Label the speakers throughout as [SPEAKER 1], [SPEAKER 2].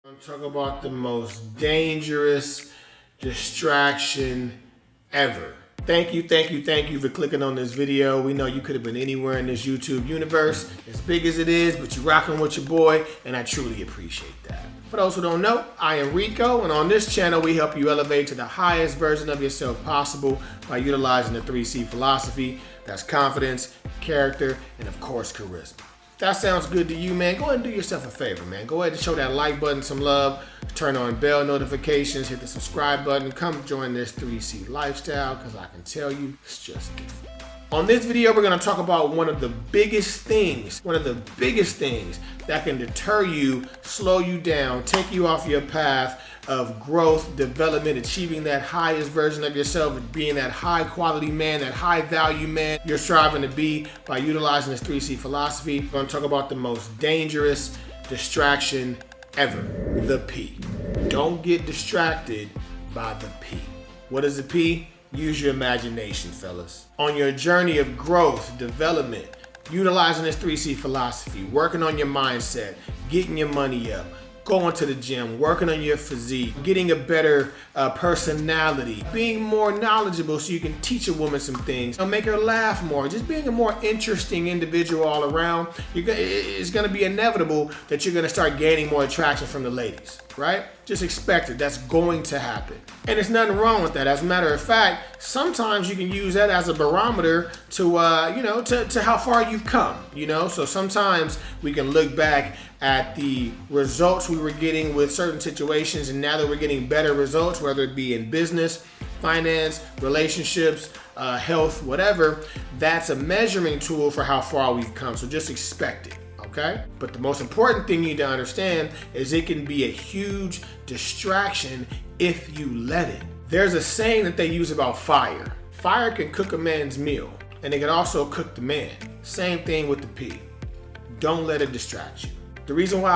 [SPEAKER 1] I'm talking about the most dangerous distraction ever. Thank you for clicking on this video. We know you could have been anywhere in this YouTube universe, as big as it is, but you're rocking with your boy, and I truly appreciate that. For those who don't know, I am Rico, and on this channel, we help you elevate to the highest version of yourself possible by utilizing the 3C philosophy. That's confidence, character, and of course, charisma. If that sounds good to you, man, go ahead and do yourself a favor, man. Go ahead and show that like button some love, turn on bell notifications, hit the subscribe button, come join this 3C lifestyle, because I can tell you, it's just different. On this video, we're gonna talk about one of the biggest things that can deter you, slow you down, take you off your path of growth, development, achieving that highest version of yourself, being that high quality man, that high value man you're striving to be by utilizing this 3C philosophy. We're gonna talk about the most dangerous distraction ever, the P. Don't get distracted by the P. What is the P? Use your imagination, fellas. On your journey of growth, development, utilizing this 3C philosophy, working on your mindset, getting your money up, going to the gym, working on your physique, getting a better personality, being more knowledgeable so you can teach a woman some things, make her laugh more, just being a more interesting individual all around. It's gonna be inevitable that you're gonna start gaining more attraction from the ladies, right? Just expect it, that's going to happen. And there's nothing wrong with that. As a matter of fact, sometimes you can use that as a barometer to, to how far you've come, So sometimes we can look back at the results we were getting with certain situations, and now that we're getting better results, whether it be in business, finance, relationships, health, whatever, that's a measuring tool for how far we've come. So just expect it. Okay? But the most important thing you need to understand is it can be a huge distraction if you let it. There's a saying that they use about fire. Fire can cook a man's meal, and it can also cook the man. Same thing with the P. Don't let it distract you. The reason why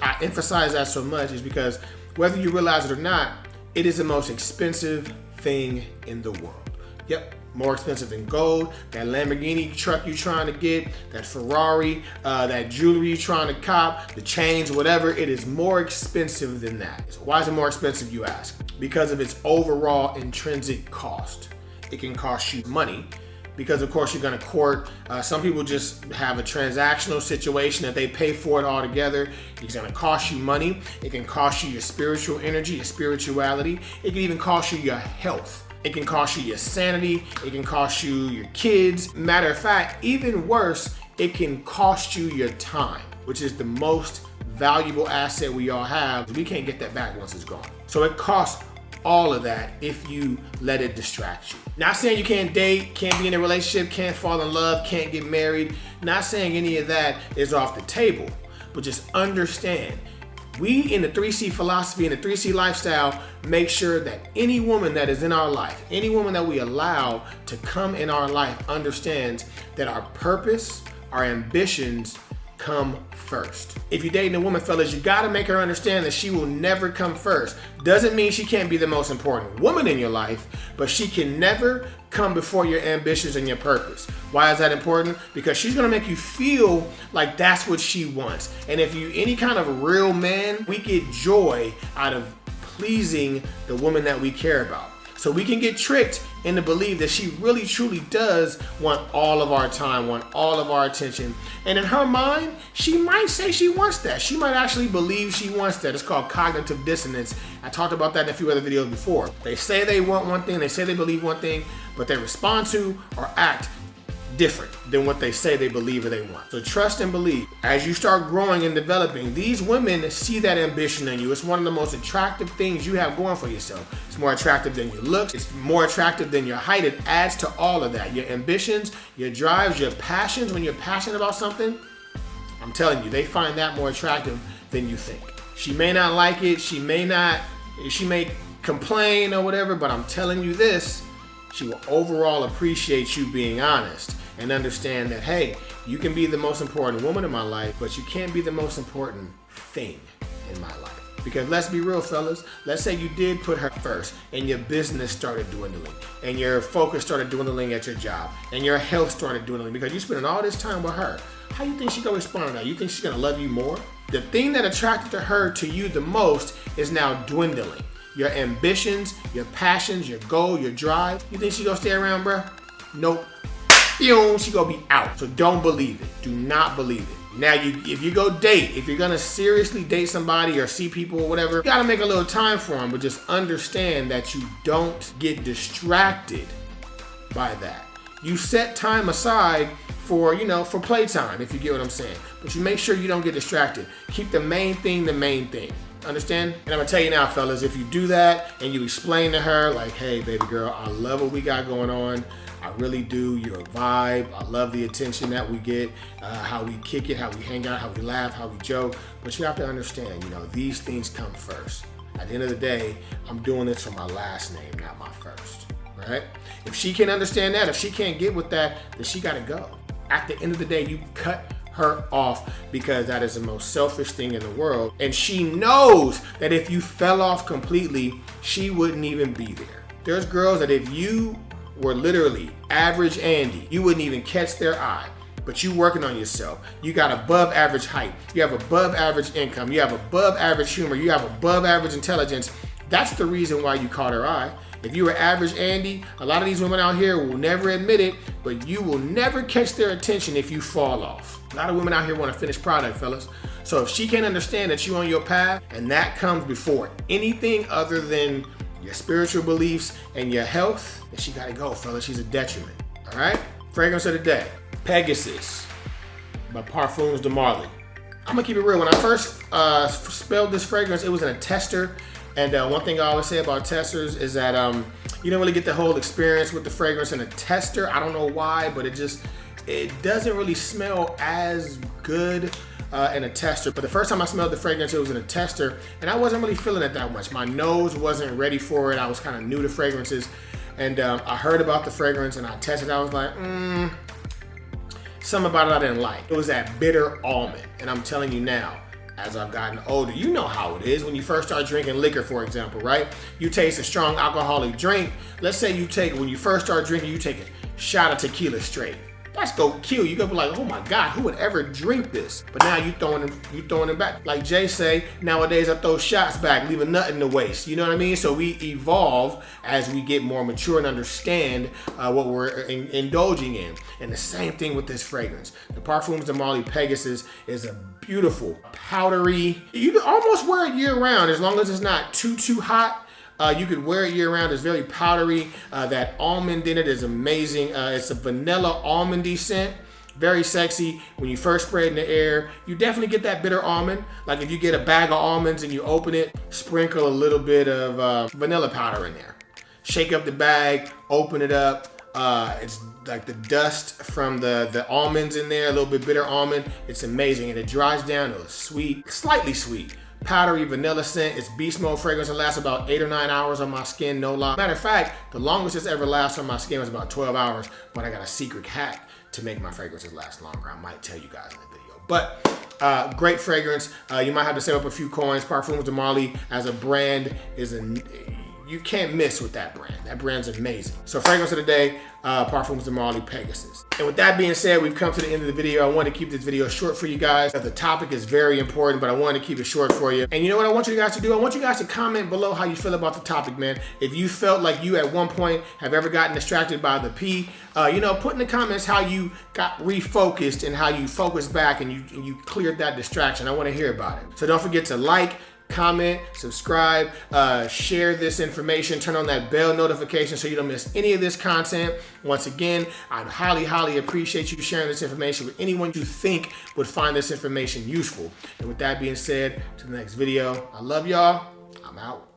[SPEAKER 1] I emphasize that so much is because whether you realize it or not, it is the most expensive thing in the world. Yep. More expensive than gold, that Lamborghini truck you're trying to get, that Ferrari, that jewelry you're trying to cop, the chains, whatever, it is more expensive than that. So why is it more expensive, you ask? Because of its overall intrinsic cost. It can cost you money because, of course, you're gonna court. Some people just have a transactional situation that they pay for it all together. It's gonna cost you money. It can cost you your spiritual energy, your spirituality. It can even cost you your health. It can cost you your sanity. It can cost you your kids. Matter of fact, even worse, it can cost you your time, which is the most valuable asset we all have. We can't get that back once it's gone. So it costs all of that if you let it distract you. Not saying you can't date, can't be in a relationship, can't fall in love, can't get married. Not saying any of that is off the table, but just understand, we in the 3C philosophy and the 3C lifestyle make sure that any woman that is in our life, any woman that we allow to come in our life understands that our purpose, our ambitions come first. If you're dating a woman, fellas, you gotta make her understand that she will never come first. Doesn't mean she can't be the most important woman in your life, but she can never come before your ambitions and your purpose. Why is that important? Because she's gonna make you feel like that's what she wants. And if you any kind of real man, we get joy out of pleasing the woman that we care about. So we can get tricked into believe that she really truly does want all of our time, want all of our attention. And in her mind, she might say she wants that. She might actually believe she wants that. It's called cognitive dissonance. I talked about that in a few other videos before. They say they want one thing, they say they believe one thing, but they respond to or act different than what they say they believe or they want. So trust and believe. As you start growing and developing, these women see that ambition in you. It's one of the most attractive things you have going for yourself. It's more attractive than your looks. It's more attractive than your height. It adds to all of that. Your ambitions, your drives, your passions. When you're passionate about something, I'm telling you, they find that more attractive than you think. She may not like it. She may complain or whatever, but I'm telling you this, she will overall appreciate you being honest and understand that, hey, you can be the most important woman in my life, but you can't be the most important thing in my life. Because let's be real, fellas, let's say you did put her first and your business started dwindling and your focus started dwindling at your job and your health started dwindling because you're spending all this time with her. How you think she's gonna respond to that? You think she's gonna love you more? The thing that attracted to her to you the most is now dwindling. Your ambitions, your passions, your goal, your drive. You think she gonna stay around, bruh? Nope. She gonna be out. So don't believe it. Do not believe it. Now, if you go date, if you're gonna seriously date somebody or see people or whatever, you gotta make a little time for them, but just understand that you don't get distracted by that. You set time aside for, for playtime, if you get what I'm saying. But you make sure you don't get distracted. Keep the main thing the main thing. Understand? And I'm gonna tell you now, fellas, if you do that and you explain to her, like, hey, baby girl, I love what we got going on. I really do. You're a vibe. I love the attention that we get, how we kick it, how we hang out, how we laugh, how we joke. But you have to understand, these things come first. At the end of the day, I'm doing this for my last name, not my first, right? If she can't understand that, if she can't get with that, then she gotta go. At the end of the day, you cut her off because that is the most selfish thing in the world. And she knows that if you fell off completely, she wouldn't even be there. There's girls that if you were literally average Andy, you wouldn't even catch their eye. But you working on yourself. You got above average height. You have above average income. You have above average humor. You have above average intelligence. That's the reason why you caught her eye. If you were average Andy, a lot of these women out here will never admit it, but you will never catch their attention if you fall off. A lot of women out here want a finished product, fellas. So if she can't understand that you're on your path and that comes before anything other than your spiritual beliefs and your health, then she gotta go, fellas. She's a detriment, all right? Fragrance of the day, Pegasus by Parfums de Marly. I'm gonna keep it real. When I first smelled this fragrance, it was in a tester. And one thing I always say about testers is that you don't really get the whole experience with the fragrance in a tester. I don't know why, but it doesn't really smell as good in a tester. But the first time I smelled the fragrance, it was in a tester, and I wasn't really feeling it that much. My nose wasn't ready for it. I was kind of new to fragrances, and I heard about the fragrance and I tested. I was like, something about it I didn't like. It was that bitter almond, and I'm telling you now, as I've gotten older, you know how it is when you first start drinking liquor, for example, right? You taste a strong alcoholic drink. Let's say when you first start drinking, you take a shot of tequila straight. That's gonna kill you. You're gonna be like, oh my God, who would ever drink this? But now you throwing it back. Like Jay say, nowadays I throw shots back, leave a nut in the waist. You know what I mean? So we evolve as we get more mature and understand what we're indulging in. And the same thing with this fragrance. The Parfums de Marly Pegasus is a beautiful, powdery, you can almost wear it year round as long as it's not too hot. You could wear it year round. It's very powdery. That almond in it is amazing. It's a vanilla almondy scent. Very sexy. When you first spray it in the air, you definitely get that bitter almond. Like if you get a bag of almonds and you open it, sprinkle a little bit of vanilla powder in there. Shake up the bag, open it up. It's like the dust from the almonds in there, a little bit bitter almond. It's amazing. And it dries down to a sweet, slightly sweet, powdery vanilla scent. It's beast mode fragrance. It lasts about 8 or 9 hours on my skin, no lie. Matter of fact, the longest it's ever lasted on my skin was about 12 hours, but I got a secret hack to make my fragrances last longer. I might tell you guys in the video. But great fragrance. You might have to save up a few coins. Parfums de Marly as a brand you can't miss with that brand. That brand's amazing. So fragrance of the day, Parfums de Marly Pegasus. And with that being said, we've come to the end of the video. I wanted to keep this video short for you guys. The topic is very important, but I wanted to keep it short for you. And you know what I want you guys to do? I want you guys to comment below how you feel about the topic, man. If you felt like you at one point have ever gotten distracted by the P, put in the comments how you got refocused and how you focused back and you cleared that distraction. I want to hear about it. So don't forget to like, comment, subscribe, share this information, turn on that bell notification so you don't miss any of this content. Once again, I'd highly appreciate you sharing this information with anyone you think would find this information useful. And with that being said, to the next video, I love y'all. I'm out.